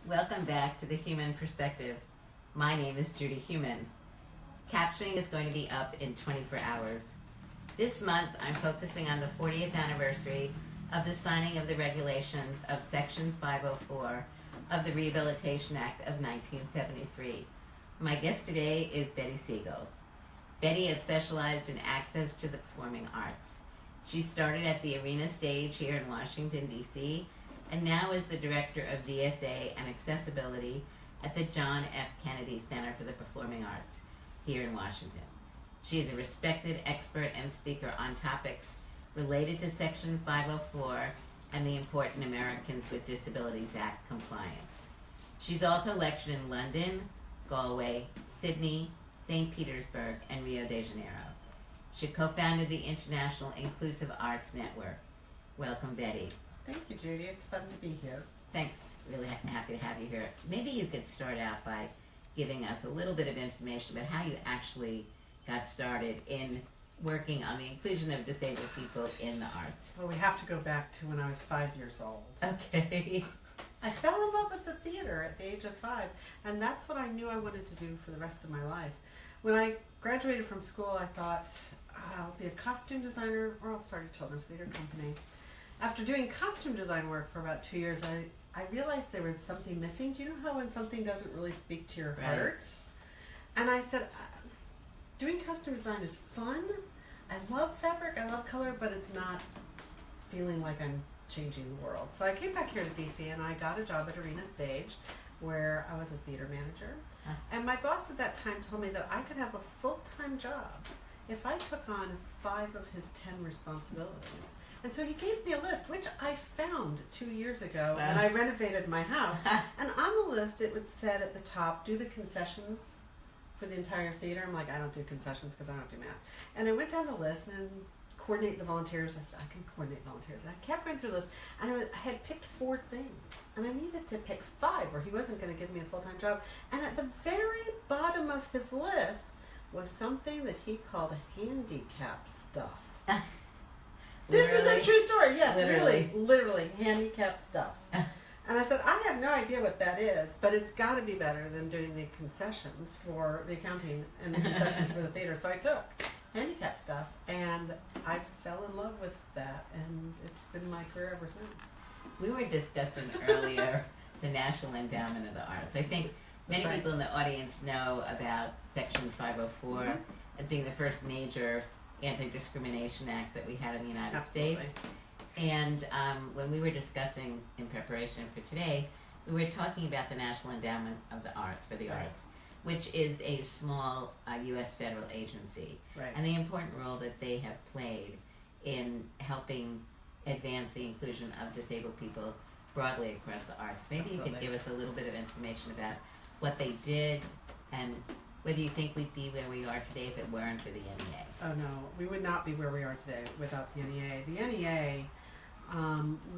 Welcome back to The Human Perspective. My name is Judy Heumann. Captioning is going to be up in 24 hours. This month, I'm focusing on the 40th anniversary of the signing of the regulations of Section 504 of the Rehabilitation Act of 1973. My guest today is Betty Siegel. Betty has specialized in access to the performing arts. She started at the Arena Stage here in Washington, D.C., and now is the Director of VSA and Accessibility at the John F. Kennedy Center for the Performing Arts here in Washington. She is a respected expert and speaker on topics related to Section 504 and the important Americans with Disabilities Act compliance. She's also lectured in London, Galway, Sydney, St. Petersburg, and Rio de Janeiro. She co-founded the International Inclusive Arts Network. Welcome, Betty. Thank you, Judy. It's fun to be here. Thanks. Really happy to have you here. Maybe you could start out by giving us a little bit of information about how you actually got started in working on the inclusion of disabled people in the arts. Well, we have to go back to when I was 5 years old. Okay. I fell in love with the theater at the age of 5, and that's what I knew I wanted to do for the rest of my life. When I graduated from school, I thought, I'll be a costume designer or I'll start a children's theater company. After doing costume design work for about 2 years, I realized there was something missing. Do you know how when something doesn't really speak to your heart? And I said, doing costume design is fun. I love fabric, I love color, but it's not feeling like I'm changing the world. So I came back here to DC and I got a job at Arena Stage where I was a theater manager. And my boss at that time told me that I could have a full-time job if I took on 5 of his 10 responsibilities. And so he gave me a list, which I found 2 years ago when I renovated my house. And on the list, it would said at the top, do the concessions for the entire theater. I'm like, I don't do concessions because I don't do math. And I went down the list and coordinate the volunteers. I said, I can coordinate volunteers. And I kept going through the list. And I had picked 4 things. And I needed to pick 5 or he wasn't going to give me a full-time job. And at the very bottom of his list was something that he called handicap stuff. This is a true story. Yes, literally handicap stuff. And I said, I have no idea what that is, but it's got to be better than doing the concessions for the accounting and the concessions for the theater. So I took handicap stuff, and I fell in love with that, and it's been my career ever since. We were discussing earlier the National Endowment of the Arts. I think many people in the audience know about Section 504 as being the first major Anti-Discrimination Act that we had in the United States. And when we were discussing in preparation for today, we were talking about the National Endowment of the Arts for the Arts, which is a small U.S. federal agency, and the important role that they have played in helping advance the inclusion of disabled people broadly across the arts. Maybe you could give us a little bit of information about what they did and whether you think we'd be where we are today if it weren't for the NEA. Oh no, we would not be where we are today without the NEA. The NEA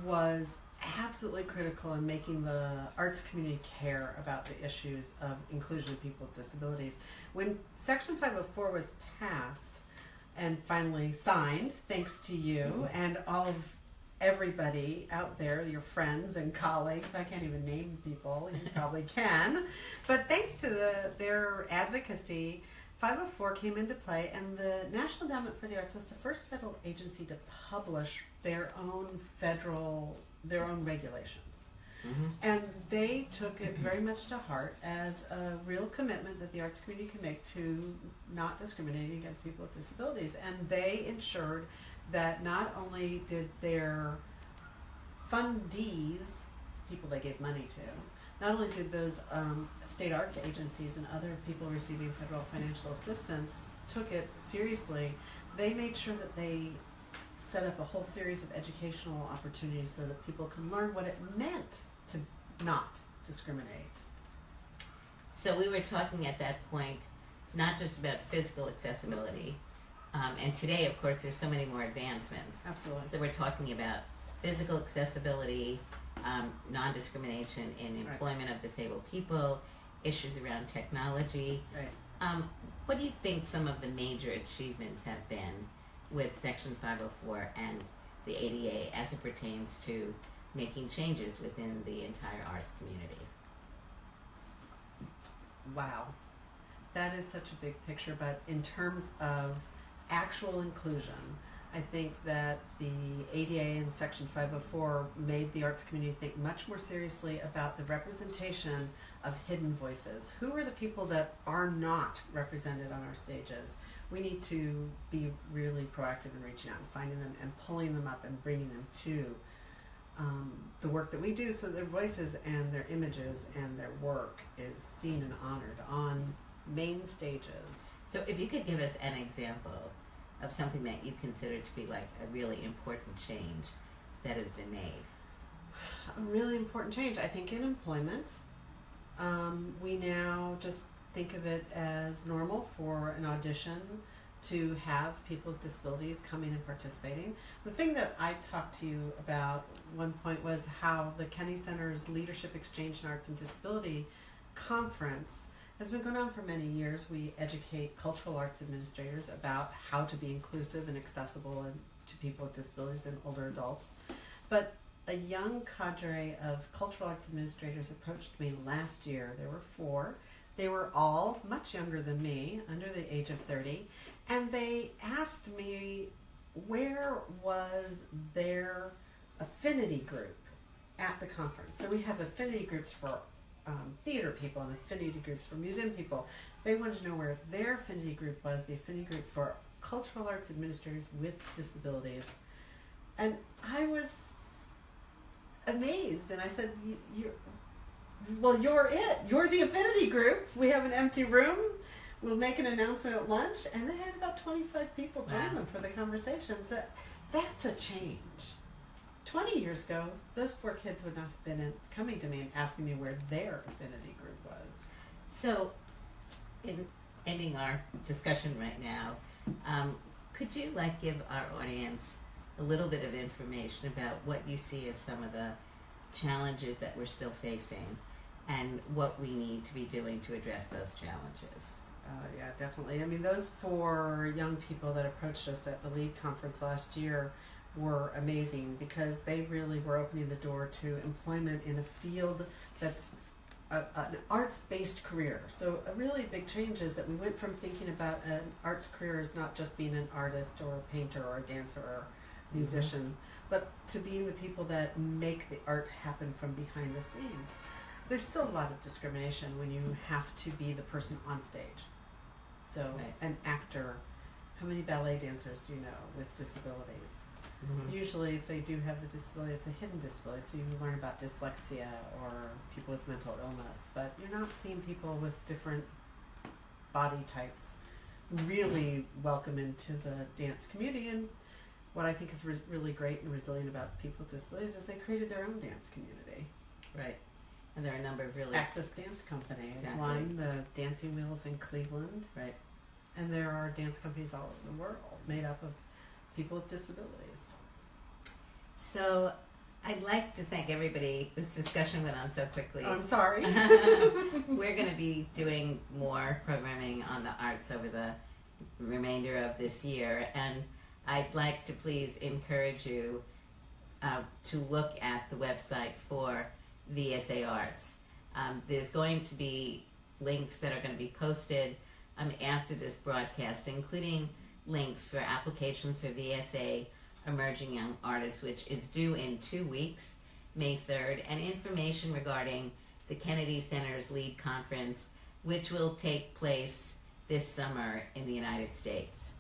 was absolutely critical in making the arts community care about the issues of inclusion of people with disabilities. When Section 504 was passed and finally signed, thanks to you and all of everybody out there, your friends and colleagues, I can't even name people, you probably can, but thanks to their advocacy, 504 came into play, and the National Endowment for the Arts was the first federal agency to publish their own regulations. And they took it very much to heart as a real commitment that the arts community can make to not discriminating against people with disabilities. And they ensured that not only did their fundees, people they gave money to, not only did those state arts agencies and other people receiving federal financial assistance took it seriously, they made sure that they set up a whole series of educational opportunities so that people can learn what it meant to not discriminate. So we were talking at that point not just about physical accessibility, and today, of course, there's so many more advancements. Absolutely. So we're talking about physical accessibility, non-discrimination in employment of disabled people, issues around technology. What do you think some of the major achievements have been with Section 504 and the ADA as it pertains to making changes within the entire arts community? Wow. That is such a big picture, but in terms of actual inclusion, I think that the ADA in Section 504 made the arts community think much more seriously about the representation of hidden voices. Who are the people that are not represented on our stages? We need to be really proactive in reaching out and finding them and pulling them up and bringing them to the work that we do, so their voices and their images and their work is seen and honored on main stages. So if you could give us an example of something that you consider to be like a really important change that has been made. A really important change, I think, in employment. We now just think of it as normal for an audition to have people with disabilities coming and participating. The thing that I talked to you about one point was how the Kennedy Center's Leadership Exchange in Arts and Disability Conference has been going on for many years. We educate cultural arts administrators about how to be inclusive and accessible to people with disabilities and older adults. But a young cadre of cultural arts administrators approached me last year. There were 4. They were all much younger than me, under the age of 30, and they asked me where was their affinity group at the conference. So we have affinity groups for theater people and affinity groups for museum people. They wanted to know where their affinity group was, the affinity group for cultural arts administrators with disabilities. And I was amazed, and I said, you're it. You're the affinity group. We have an empty room. We'll make an announcement at lunch. And they had about 25 people join them for the conversations. That's a change. 20 years ago, those 4 kids would not have been coming to me and asking me where their affinity group was. So, in ending our discussion right now, could you give our audience a little bit of information about what you see as some of the challenges that we're still facing and what we need to be doing to address those challenges? Yeah, definitely. I mean, those 4 young people that approached us at the LEAD conference last year were amazing because they really were opening the door to employment in a field that's an arts-based career. So a really big change is that we went from thinking about an arts career as not just being an artist or a painter or a dancer or a musician, but to being the people that make the art happen from behind the scenes. There's still a lot of discrimination when you have to be the person on stage. So an actor, how many ballet dancers do you know with disabilities? Usually if they do have the disability, it's a hidden disability, so you learn about dyslexia or people with mental illness, but you're not seeing people with different body types really welcome into the dance community. And what I think is really great and resilient about people with disabilities is they created their own dance community. Right. And there are a number of really... Access Dance Company is Exactly. one, the Dancing Wheels in Cleveland. Right. And there are dance companies all over the world made up of people with disabilities. So I'd like to thank everybody. This discussion went on so quickly. I'm sorry. We're going to be doing more programming on the arts over the remainder of this year, and I'd like to please encourage you to look at the website for VSA Arts. There's going to be links that are going to be posted after this broadcast, including links for applications for VSA Emerging Young Artists, which is due in 2 weeks, May 3rd, and information regarding the Kennedy Center's LEAD Conference, which will take place this summer in the United States.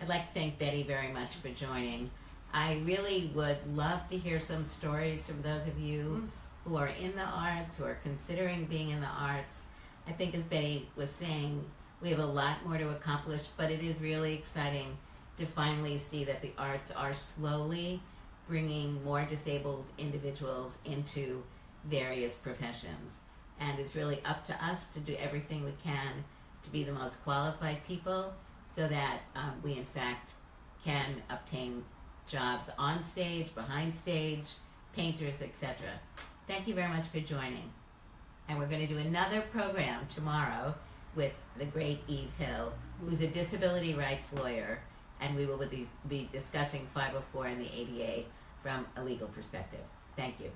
I'd like to thank Betty very much for joining. I really would love to hear some stories from those of you who are in the arts or considering being in the arts. I think, as Betty was saying, we have a lot more to accomplish, but it is really exciting to finally see that the arts are slowly bringing more disabled individuals into various professions. And it's really up to us to do everything we can to be the most qualified people so that we, in fact, can obtain jobs on stage, behind stage, painters, etc. Thank you very much for joining. And we're going to do another program tomorrow with the great Eve Hill, who's a disability rights lawyer, and we will be discussing 504 and the ADA from a legal perspective. Thank you.